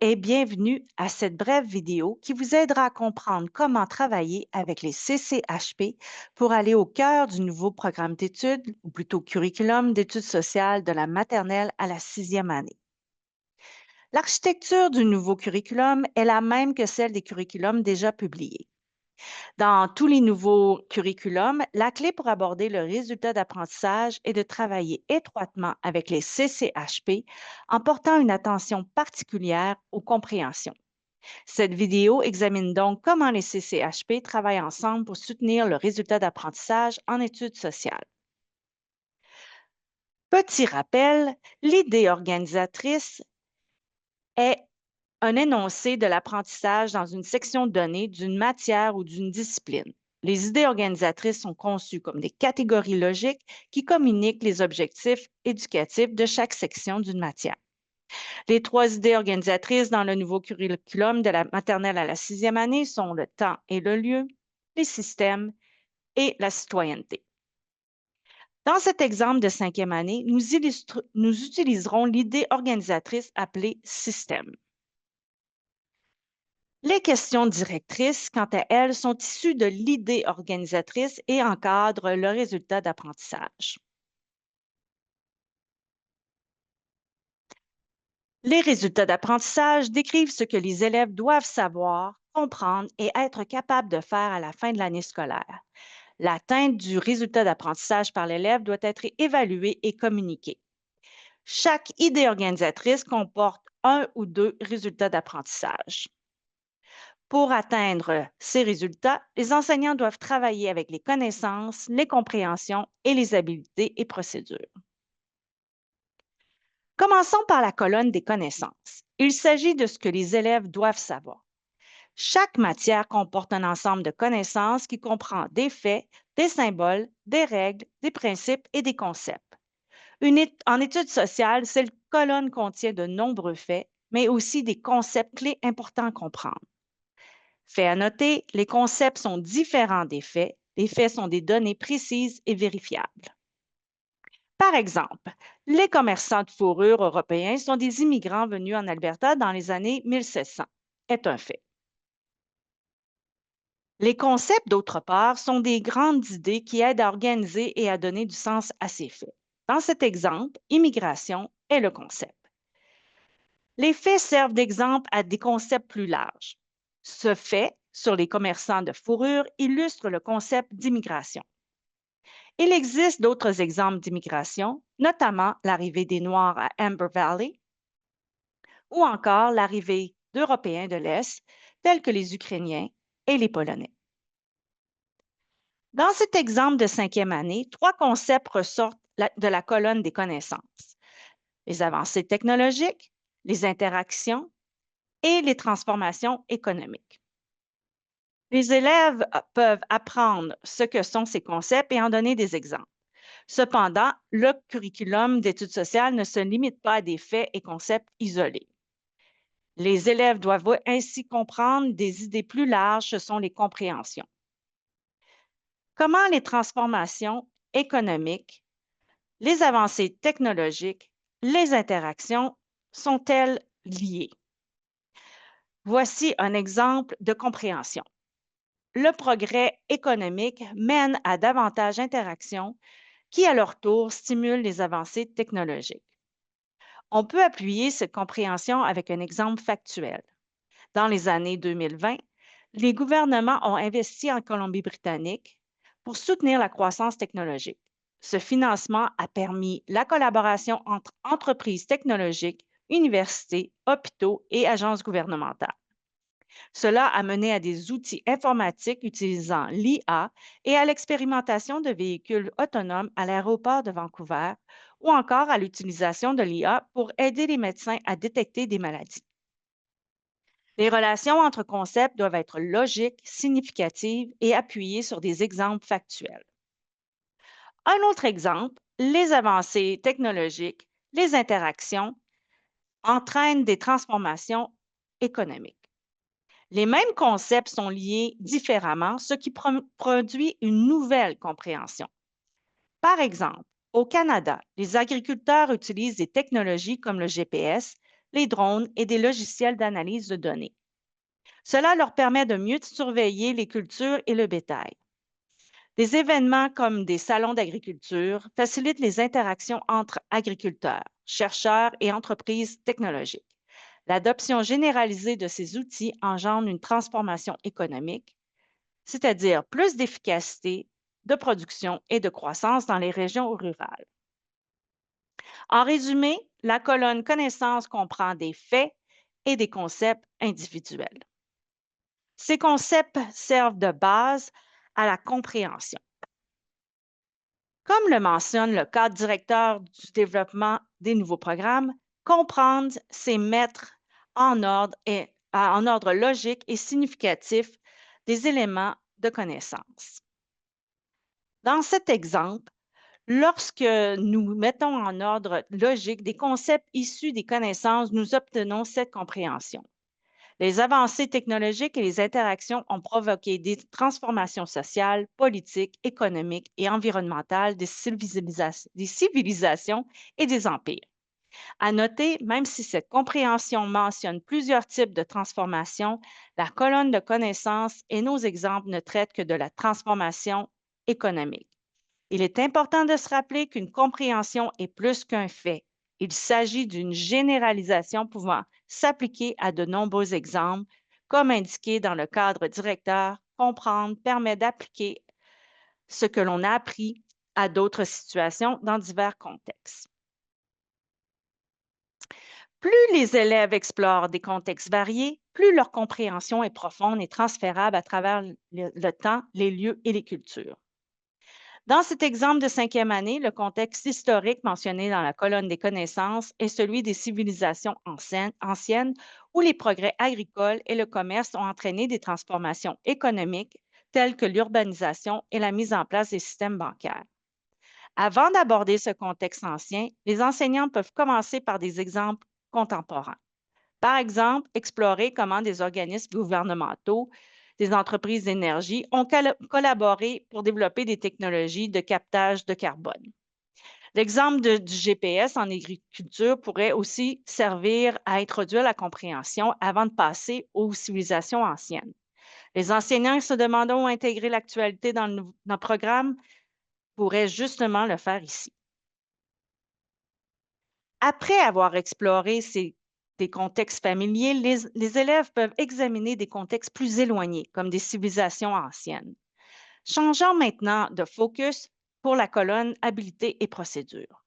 et bienvenue à cette brève vidéo qui vous aidera à comprendre comment travailler avec les CCHP pour aller au cœur du nouveau programme d'études, ou plutôt curriculum d'études sociales de la maternelle à la sixième année. L'architecture du nouveau curriculum est la même que celle des curriculums déjà publiés. Dans tous les nouveaux curriculums, la clé pour aborder le résultat d'apprentissage est de travailler étroitement avec les CCHP en portant une attention particulière aux compréhensions. Cette vidéo examine donc comment les CCHP travaillent ensemble pour soutenir le résultat d'apprentissage en études sociales. Petit rappel, l'idée organisatrice est un énoncé de l'apprentissage dans une section donnée d'une matière ou d'une discipline. Les idées organisatrices sont conçues comme des catégories logiques qui communiquent les objectifs éducatifs de chaque section d'une matière. Les trois idées organisatrices dans le nouveau curriculum de la maternelle à la sixième année sont le temps et le lieu, les systèmes et la citoyenneté. Dans cet exemple de cinquième année, nous utiliserons l'idée organisatrice appelée système. Les questions directrices, quant à elles, sont issues de l'idée organisatrice et encadrent le résultat d'apprentissage. Les résultats d'apprentissage décrivent ce que les élèves doivent savoir, comprendre et être capables de faire à la fin de l'année scolaire. L'atteinte du résultat d'apprentissage par l'élève doit être évaluée et communiquée. Chaque idée organisatrice comporte un ou deux résultats d'apprentissage. Pour atteindre ces résultats, les enseignants doivent travailler avec les connaissances, les compréhensions et les habiletés et procédures. Commençons par la colonne des connaissances. Il s'agit de ce que les élèves doivent savoir. Chaque matière comporte un ensemble de connaissances qui comprend des faits, des symboles, des règles, des principes et des concepts. En études sociales, cette colonne contient de nombreux faits, mais aussi des concepts clés importants à comprendre. Fait à noter, les concepts sont différents des faits. Les faits sont des données précises et vérifiables. Par exemple, les commerçants de fourrure européens sont des immigrants venus en Alberta dans les années 1700, est un fait. Les concepts, d'autre part, sont des grandes idées qui aident à organiser et à donner du sens à ces faits. Dans cet exemple, immigration est le concept. Les faits servent d'exemple à des concepts plus larges. Ce fait sur les commerçants de fourrure illustre le concept d'immigration. Il existe d'autres exemples d'immigration, notamment l'arrivée des Noirs à Amber Valley ou encore l'arrivée d'Européens de l'Est, tels que les Ukrainiens et les Polonais. Dans cet exemple de cinquième année, trois concepts ressortent de la colonne des connaissances: les avancées technologiques, les interactions et les transformations économiques. Les élèves peuvent apprendre ce que sont ces concepts et en donner des exemples. Cependant, le curriculum d'études sociales ne se limite pas à des faits et concepts isolés. Les élèves doivent ainsi comprendre des idées plus larges, ce sont les compréhensions. Comment les transformations économiques, les avancées technologiques, les interactions sont-elles liées? Voici un exemple de compréhension. Le progrès économique mène à davantage d'interactions qui, à leur tour, stimulent les avancées technologiques. On peut appuyer cette compréhension avec un exemple factuel. Dans les années 2020, les gouvernements ont investi en Colombie-Britannique pour soutenir la croissance technologique. Ce financement a permis la collaboration entre entreprises technologiques, universités, hôpitaux et agences gouvernementales. Cela a mené à des outils informatiques utilisant l'IA et à l'expérimentation de véhicules autonomes à l'aéroport de Vancouver ou encore à l'utilisation de l'IA pour aider les médecins à détecter des maladies. Les relations entre concepts doivent être logiques, significatives et appuyées sur des exemples factuels. Un autre exemple, les avancées technologiques, les interactions entraînent des transformations économiques. Les mêmes concepts sont liés différemment, ce qui produit une nouvelle compréhension. Par exemple, au Canada, les agriculteurs utilisent des technologies comme le GPS, les drones et des logiciels d'analyse de données. Cela leur permet de mieux surveiller les cultures et le bétail. Des événements comme des salons d'agriculture facilitent les interactions entre agriculteurs, chercheurs et entreprises technologiques. L'adoption généralisée de ces outils engendre une transformation économique, c'est-à-dire plus d'efficacité, de production et de croissance dans les régions rurales. En résumé, la colonne connaissance comprend des faits et des concepts individuels. Ces concepts servent de base à la compréhension. Comme le mentionne le cadre directeur du développement des nouveaux programmes, comprendre, c'est mettre en ordre logique et significatif des éléments de connaissance. Dans cet exemple, lorsque nous mettons en ordre logique des concepts issus des connaissances, nous obtenons cette compréhension. Les avancées technologiques et les interactions ont provoqué des transformations sociales, politiques, économiques et environnementales des civilisations et des empires. À noter, même si cette compréhension mentionne plusieurs types de transformations, la colonne de connaissances et nos exemples ne traitent que de la transformation économique. Il est important de se rappeler qu'une compréhension est plus qu'un fait. Il s'agit d'une généralisation pouvant s'appliquer à de nombreux exemples. Comme indiqué dans le cadre directeur, comprendre permet d'appliquer ce que l'on a appris à d'autres situations dans divers contextes. Plus les élèves explorent des contextes variés, plus leur compréhension est profonde et transférable à travers le temps, les lieux et les cultures. Dans cet exemple de 5e année, le contexte historique mentionné dans la colonne des connaissances est celui des civilisations anciennes où les progrès agricoles et le commerce ont entraîné des transformations économiques telles que l'urbanisation et la mise en place des systèmes bancaires. Avant d'aborder ce contexte ancien, les enseignants peuvent commencer par des exemples contemporains. Par exemple, explorer comment des organismes gouvernementaux, des entreprises d'énergie ont collaboré pour développer des technologies de captage de carbone. L'exemple du GPS en agriculture pourrait aussi servir à introduire la compréhension avant de passer aux civilisations anciennes. Les enseignants se demandant où intégrer l'actualité dans notre programme pourraient justement le faire ici. Après avoir exploré des contextes familiers, les élèves peuvent examiner des contextes plus éloignés, comme des civilisations anciennes. Changeons maintenant de focus pour la colonne Habiletés et procédures.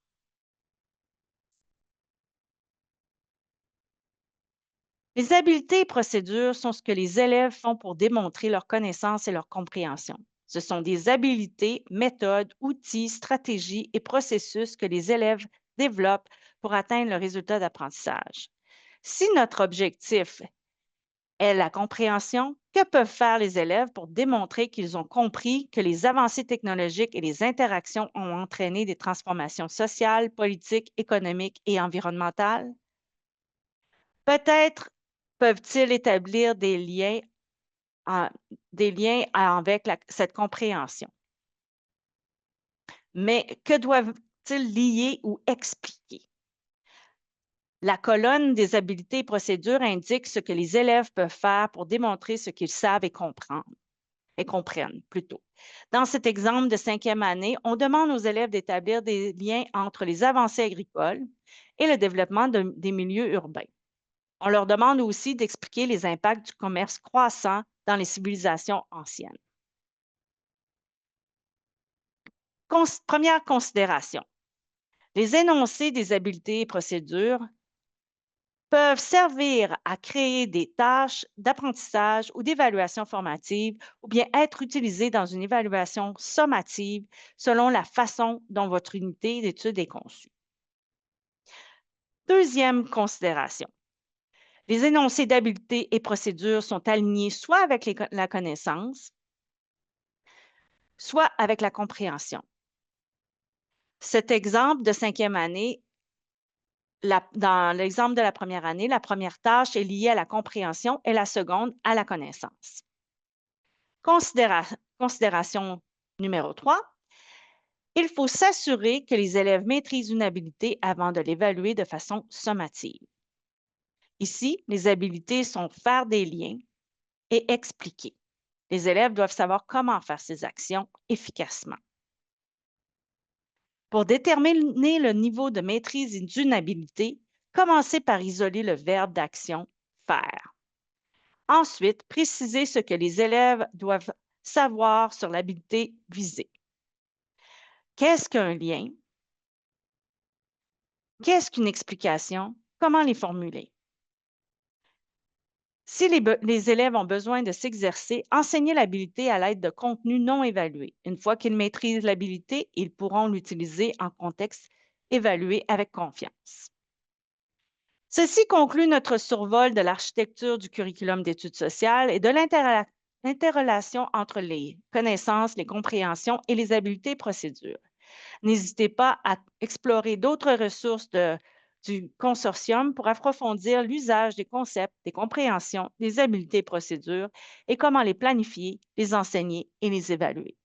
Les habiletés et procédures sont ce que les élèves font pour démontrer leur connaissance et leur compréhension. Ce sont des habiletés, méthodes, outils, stratégies et processus que les élèves développent pour atteindre le résultat d'apprentissage. Si notre objectif est la compréhension, que peuvent faire les élèves pour démontrer qu'ils ont compris que les avancées technologiques et les interactions ont entraîné des transformations sociales, politiques, économiques et environnementales? Peut-être peuvent-ils établir avec cette compréhension. Mais que doivent-ils lier ou expliquer? La colonne des habiletés et procédures indique ce que les élèves peuvent faire pour démontrer ce qu'ils savent et comprennent plutôt. Dans cet exemple de 5e année, on demande aux élèves d'établir des liens entre les avancées agricoles et le développement des milieux urbains. On leur demande aussi d'expliquer les impacts du commerce croissant dans les civilisations anciennes. Première considération. Les énoncés des habiletés et procédures peuvent servir à créer des tâches d'apprentissage ou d'évaluation formative ou bien être utilisés dans une évaluation sommative selon la façon dont votre unité d'étude est conçue. Deuxième considération. Les énoncés d'habiletés et procédures sont alignés soit avec la connaissance, soit avec la compréhension. Cet exemple de 5e année, dans l'exemple de la première année, la première tâche est liée à la compréhension et la seconde à la connaissance. Considération numéro 3. Il faut s'assurer que les élèves maîtrisent une habilité avant de l'évaluer de façon sommative. Ici, les habiletés sont faire des liens et expliquer. Les élèves doivent savoir comment faire ces actions efficacement. Pour déterminer le niveau de maîtrise d'une habilité, commencez par isoler le verbe d'action faire. Ensuite, précisez ce que les élèves doivent savoir sur l'habilité visée. Qu'est-ce qu'un lien? Qu'est-ce qu'une explication? Comment les formuler? Si les élèves ont besoin de s'exercer, enseignez l'habilité à l'aide de contenus non évalués. Une fois qu'ils maîtrisent l'habilité, ils pourront l'utiliser en contexte évalué avec confiance. Ceci conclut notre survol de l'architecture du curriculum d'études sociales et de l'interrelation entre les connaissances, les compréhensions et les habiletés et procédures. N'hésitez pas à explorer d'autres ressources du consortium pour approfondir l'usage des concepts, des compréhensions, des habiletés et procédures et comment les planifier, les enseigner et les évaluer.